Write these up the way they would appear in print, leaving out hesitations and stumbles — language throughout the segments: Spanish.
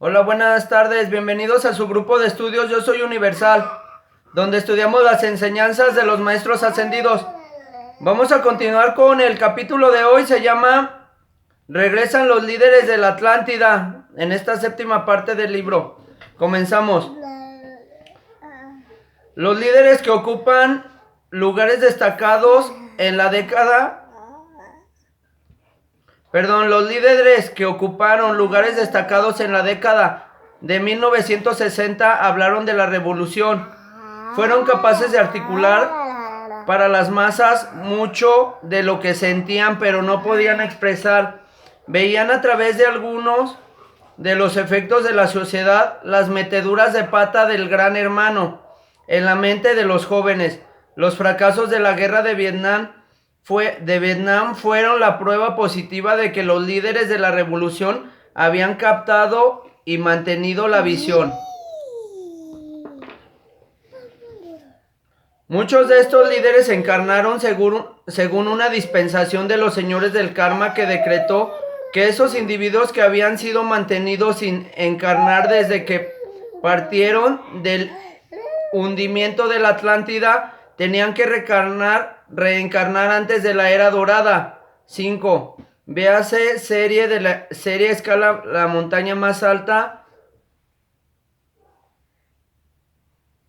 Hola, buenas tardes, bienvenidos a su grupo de estudios Yo Soy Universal, donde estudiamos las enseñanzas de los maestros ascendidos. Vamos a continuar con el capítulo de hoy, se llama Regresan los líderes de la Atlántida, en esta séptima parte del libro. Comenzamos. Los líderes que ocupan lugares destacados en la década... Los líderes que ocuparon lugares destacados en la década de 1960 hablaron de la revolución. Fueron capaces de articular para las masas mucho de lo que sentían, pero no podían expresar. Veían a través de algunos de los efectos de la sociedad las meteduras de pata del gran hermano en la mente de los jóvenes. Los fracasos de la guerra de Vietnam fueron la prueba positiva de que los líderes de la revolución habían captado y mantenido la visión. Muchos de estos líderes encarnaron según una dispensación de los señores del karma que decretó que esos individuos que habían sido mantenidos sin encarnar desde que partieron del hundimiento de la Atlántida tenían que reencarnar antes de la era dorada. 5. Véase serie escala la montaña más alta,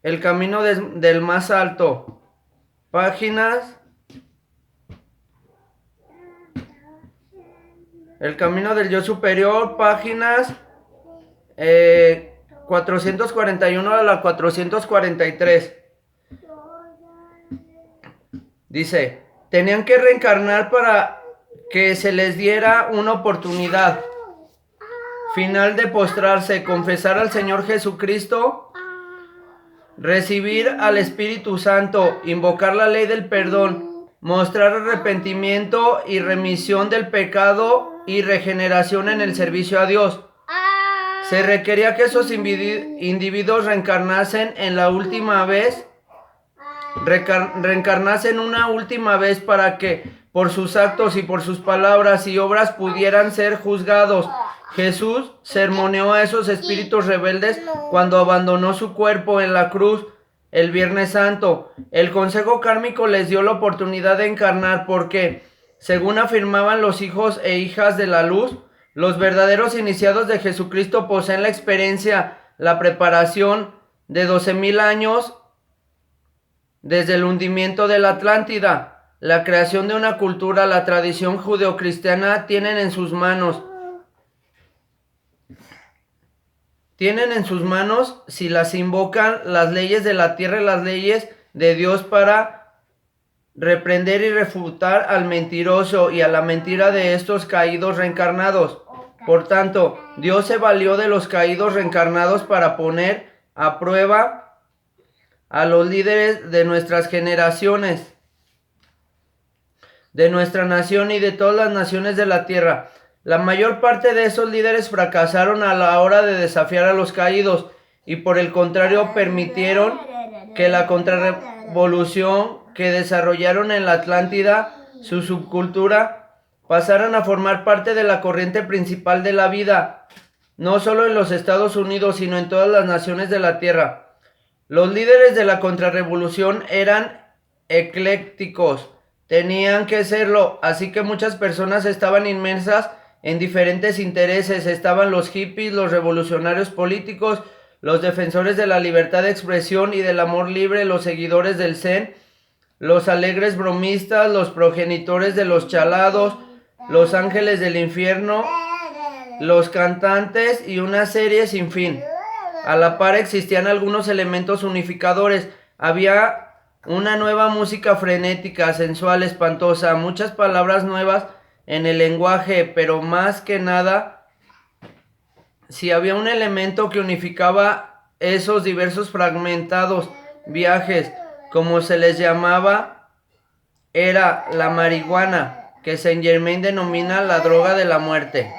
el camino del más alto. Páginas. El camino del yo superior, páginas 441 a la 443. Dice, tenían que reencarnar para que se les diera una oportunidad final de postrarse, confesar al Señor Jesucristo, recibir al Espíritu Santo, invocar la ley del perdón, mostrar arrepentimiento y remisión del pecado y regeneración en el servicio a Dios. Se requería que esos individuos reencarnasen reencarnasen una última vez para que por sus actos y por sus palabras y obras pudieran ser juzgados. Jesús sermoneó a esos espíritus rebeldes cuando abandonó su cuerpo en la cruz el Viernes Santo. El Consejo Kármico les dio la oportunidad de encarnar porque, según afirmaban los hijos e hijas de la luz, los verdaderos iniciados de Jesucristo poseen la experiencia, la preparación de 12,000 años desde el hundimiento de la Atlántida. La creación de una cultura, la tradición judeocristiana tienen en sus manos, si las invocan, las leyes de la tierra y las leyes de Dios para reprender y refutar al mentiroso y a la mentira de estos caídos reencarnados. Por tanto, Dios se valió de los caídos reencarnados para poner a prueba a los líderes de nuestras generaciones, de nuestra nación y de todas las naciones de la tierra. La mayor parte de esos líderes fracasaron a la hora de desafiar a los caídos y por el contrario permitieron que la contrarrevolución que desarrollaron en la Atlántida, su subcultura, pasaran a formar parte de la corriente principal de la vida, no solo en los Estados Unidos, sino en todas las naciones de la tierra. Los líderes de la contrarrevolución eran eclécticos, tenían que serlo, así que muchas personas estaban inmersas en diferentes intereses. Estaban los hippies, los revolucionarios políticos, los defensores de la libertad de expresión y del amor libre, los seguidores del Zen, los alegres bromistas, los progenitores de los chalados, los ángeles del infierno, los cantantes y una serie sin fin. A la par existían algunos elementos unificadores. Había una nueva música frenética, sensual, espantosa, muchas palabras nuevas en el lenguaje, pero más que nada, si había un elemento que unificaba esos diversos fragmentados viajes, como se les llamaba, era la marihuana, que Saint Germain denomina la droga de la muerte.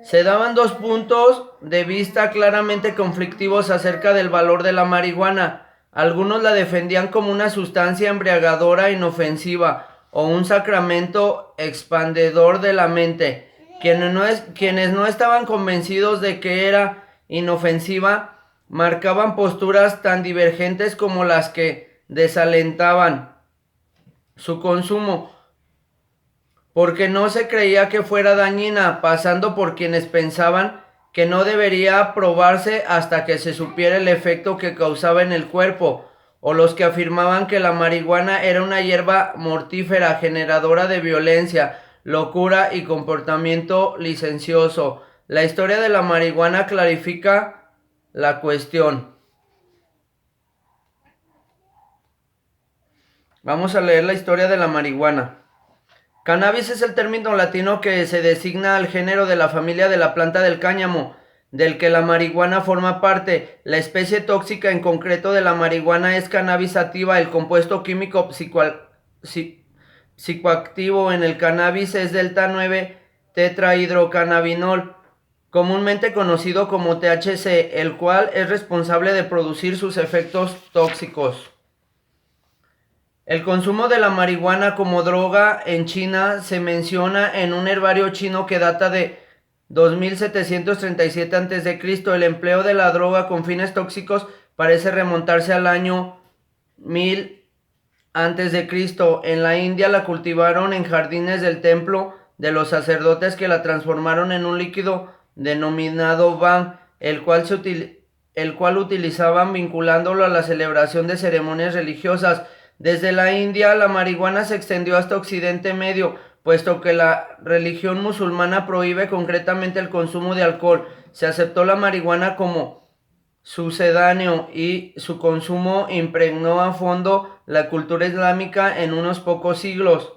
Se daban dos puntos de vista claramente conflictivos acerca del valor de la marihuana. Algunos la defendían como una sustancia embriagadora inofensiva o un sacramento expandedor de la mente, Quienes no estaban convencidos de que era inofensiva, marcaban posturas tan divergentes como las que desalentaban su consumo, porque no se creía que fuera dañina, pasando por quienes pensaban que no debería probarse hasta que se supiera el efecto que causaba en el cuerpo, o los que afirmaban que la marihuana era una hierba mortífera generadora de violencia, locura y comportamiento licencioso. La historia de la marihuana clarifica la cuestión. Vamos a leer la historia de la marihuana. Cannabis es el término latino que se designa al género de la familia de la planta del cáñamo, del que la marihuana forma parte. La especie tóxica en concreto de la marihuana es Cannabis sativa. El compuesto químico psicoactivo en el cannabis es delta 9 tetrahidrocannabinol, comúnmente conocido como THC, el cual es responsable de producir sus efectos tóxicos. El consumo de la marihuana como droga en China se menciona en un herbario chino que data de 2737 a.C. El empleo de la droga con fines tóxicos parece remontarse al año 1000 a.C. En la India la cultivaron en jardines del templo de los sacerdotes, que la transformaron en un líquido denominado bhang, el cual utilizaban vinculándolo a la celebración de ceremonias religiosas. Desde la India, la marihuana se extendió hasta Occidente Medio, puesto que la religión musulmana prohíbe concretamente el consumo de alcohol. Se aceptó la marihuana como sucedáneo y su consumo impregnó a fondo la cultura islámica en unos pocos siglos.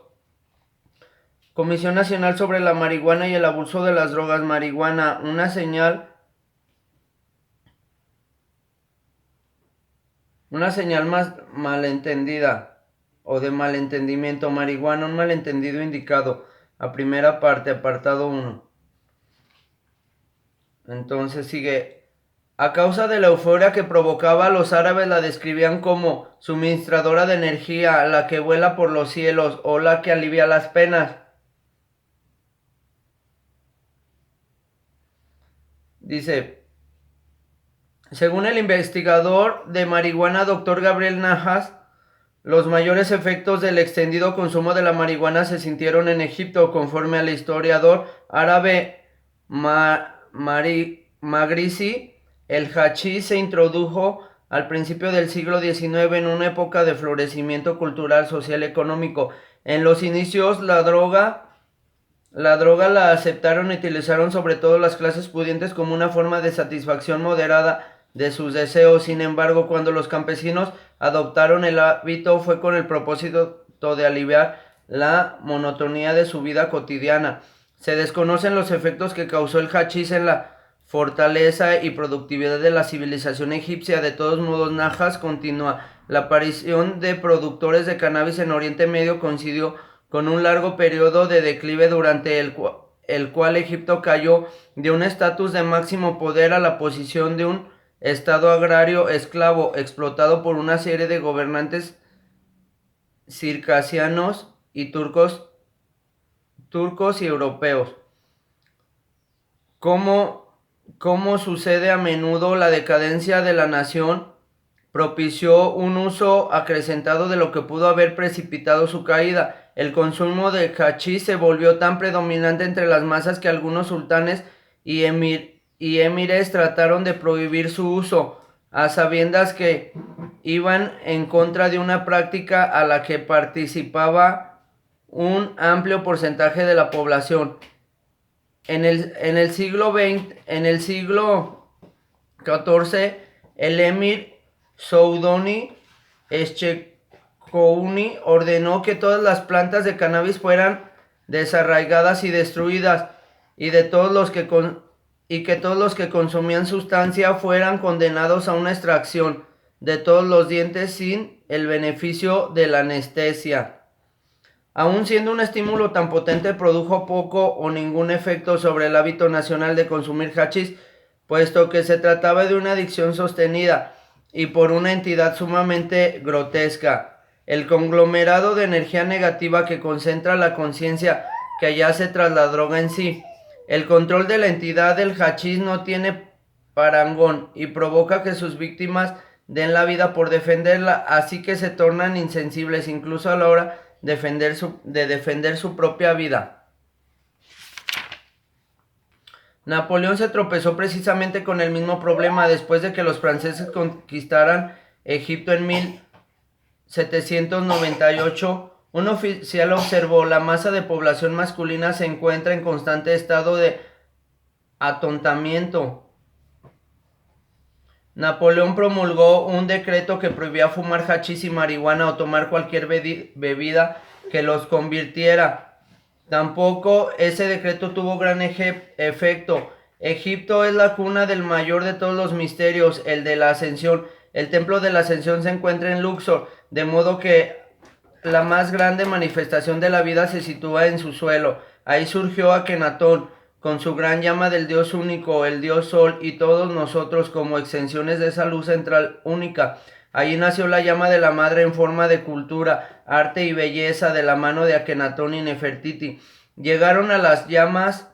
Comisión Nacional sobre la Marihuana y el Abuso de las Drogas. Marihuana, una señal más malentendida o de malentendimiento. Marihuana, un malentendido indicado. A primera parte, apartado 1. Entonces sigue. A causa de la euforia que provocaba, los árabes la describían como suministradora de energía, la que vuela por los cielos o la que alivia las penas. Dice, según el investigador de marihuana Dr. Gabriel Najas, los mayores efectos del extendido consumo de la marihuana se sintieron en Egipto. Conforme al historiador árabe Magrizi, el hachís se introdujo al principio del siglo XIX en una época de florecimiento cultural, social y económico. En los inicios la droga la aceptaron y utilizaron sobre todo las clases pudientes como una forma de satisfacción moderada de sus deseos. Sin embargo, cuando los campesinos adoptaron el hábito, fue con el propósito de aliviar la monotonía de su vida cotidiana. Se desconocen los efectos que causó el hachís en la fortaleza y productividad de la civilización egipcia. De todos modos, Najas continúa. La aparición de productores de cannabis en Oriente Medio coincidió con un largo periodo de declive durante el cual Egipto cayó de un estatus de máximo poder a la posición de un estado agrario esclavo, explotado por una serie de gobernantes circasianos y turcos y europeos. Como sucede a menudo, la decadencia de la nación propició un uso acrecentado de lo que pudo haber precipitado su caída. El consumo de hachís se volvió tan predominante entre las masas que algunos sultanes y emires trataron de prohibir su uso, a sabiendas que iban en contra de una práctica a la que participaba un amplio porcentaje de la población. En el siglo XIV, el emir Soudoni Eschekouni ordenó que todas las plantas de cannabis fueran desarraigadas y destruidas, y que todos los que consumían sustancia fueran condenados a una extracción de todos los dientes sin el beneficio de la anestesia. Aun siendo un estímulo tan potente, produjo poco o ningún efecto sobre el hábito nacional de consumir hachís, puesto que se trataba de una adicción sostenida y por una entidad sumamente grotesca. El conglomerado de energía negativa que concentra la conciencia que yace tras la droga en sí El control de la entidad del hachís no tiene parangón y provoca que sus víctimas den la vida por defenderla, así que se tornan insensibles incluso a la hora de defender su propia vida. Napoleón se tropezó precisamente con el mismo problema después de que los franceses conquistaran Egipto en 1798. Un oficial observó: la masa de población masculina se encuentra en constante estado de atontamiento. Napoleón promulgó un decreto que prohibía fumar hachís y marihuana o tomar cualquier bebida que los convirtiera. Tampoco ese decreto tuvo gran efecto. Egipto es la cuna del mayor de todos los misterios, el de la Ascensión. El templo de la Ascensión se encuentra en Luxor, de modo que la más grande manifestación de la vida se sitúa en su suelo. Ahí surgió Akenatón, con su gran llama del Dios único, el Dios Sol, y todos nosotros como extensiones de esa luz central única. Allí nació la llama de la madre en forma de cultura, arte y belleza de la mano de Akenatón y Nefertiti. Llegaron las llamas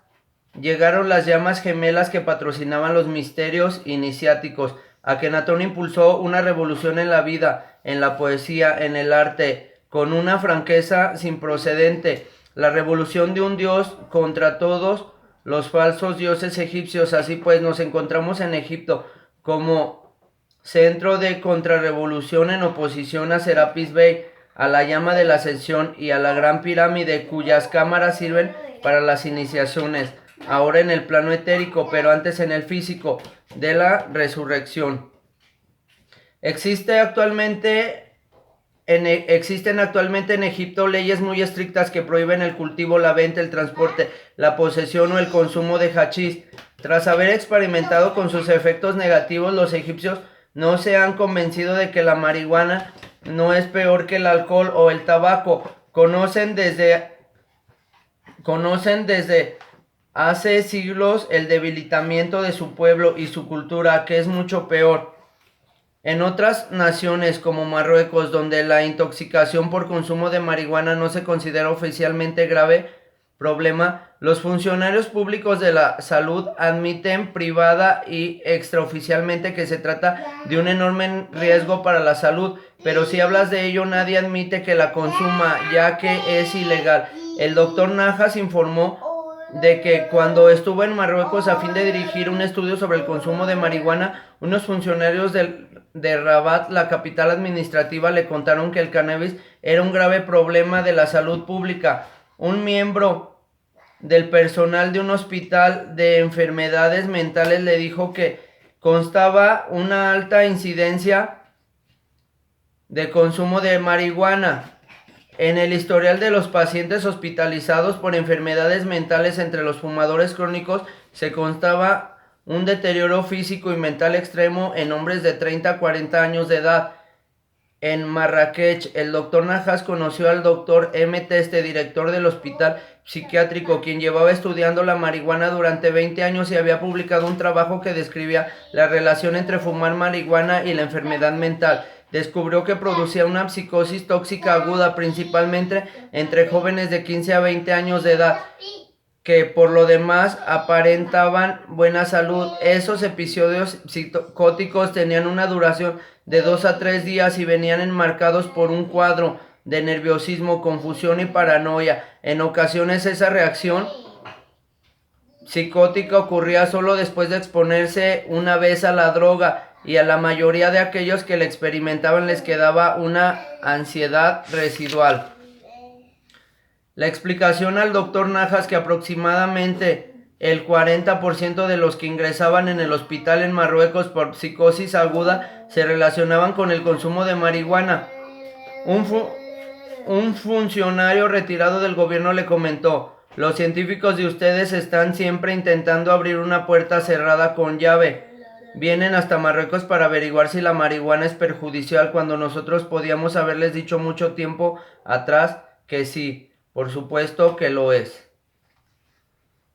gemelas que patrocinaban los misterios iniciáticos. Akenatón impulsó una revolución en la vida, en la poesía, en el arte, con una franqueza sin precedente. La revolución de un dios contra todos los falsos dioses egipcios. Así pues, nos encontramos en Egipto como centro de contrarrevolución en oposición a Serapis Bey, a la llama de la Ascensión y a la Gran Pirámide, cuyas cámaras sirven para las iniciaciones, ahora en el plano etérico, pero antes en el físico, de la resurrección. Existen actualmente en Egipto leyes muy estrictas que prohíben el cultivo, la venta, el transporte, la posesión o el consumo de hachís. Tras haber experimentado con sus efectos negativos, los egipcios no se han convencido de que la marihuana no es peor que el alcohol o el tabaco. Conocen desde hace siglos el debilitamiento de su pueblo y su cultura, que es mucho peor. En otras naciones como Marruecos, donde la intoxicación por consumo de marihuana no se considera oficialmente grave problema, los funcionarios públicos de la salud admiten privada y extraoficialmente que se trata de un enorme riesgo para la salud, pero si hablas de ello nadie admite que la consuma, ya que es ilegal. El doctor Najas informó de que cuando estuvo en Marruecos a fin de dirigir un estudio sobre el consumo de marihuana, unos funcionarios de Rabat, la capital administrativa, le contaron que el cannabis era un grave problema de la salud pública. Un miembro del personal de un hospital de enfermedades mentales le dijo que constaba una alta incidencia de consumo de marihuana en el historial de los pacientes hospitalizados por enfermedades mentales. Entre los fumadores crónicos se constaba un deterioro físico y mental extremo en hombres de 30 a 40 años de edad. En Marrakech, el doctor Najas conoció al doctor M. Teste, director del hospital psiquiátrico, quien llevaba estudiando la marihuana durante 20 años y había publicado un trabajo que describía la relación entre fumar marihuana y la enfermedad mental. Descubrió que producía una psicosis tóxica aguda, principalmente entre jóvenes de 15 a 20 años de edad, que por lo demás aparentaban buena salud. Esos episodios psicóticos tenían una duración de 2 a 3 días y venían enmarcados por un cuadro de nerviosismo, confusión y paranoia. En ocasiones esa reacción psicótica ocurría solo después de exponerse una vez a la droga, y a la mayoría de aquellos que la experimentaban les quedaba una ansiedad residual. La explicación al doctor Najas que aproximadamente el 40% de los que ingresaban en el hospital en Marruecos por psicosis aguda se relacionaban con el consumo de marihuana. Un funcionario retirado del gobierno le comentó: los científicos de ustedes están siempre intentando abrir una puerta cerrada con llave. Vienen hasta Marruecos para averiguar si la marihuana es perjudicial, cuando nosotros podíamos haberles dicho mucho tiempo atrás que sí, por supuesto que lo es.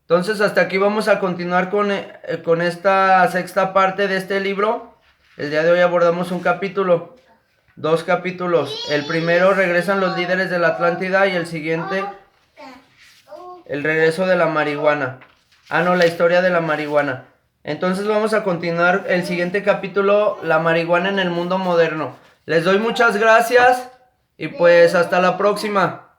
Entonces hasta aquí vamos a continuar con esta sexta parte de este libro. El día de hoy abordamos dos capítulos. El primero, regresan los líderes de la Atlántida, y el siguiente, el regreso de la marihuana. Ah, no, la historia de la marihuana. Entonces vamos a continuar el siguiente capítulo, la marihuana en el mundo moderno. Les doy muchas gracias y pues hasta la próxima.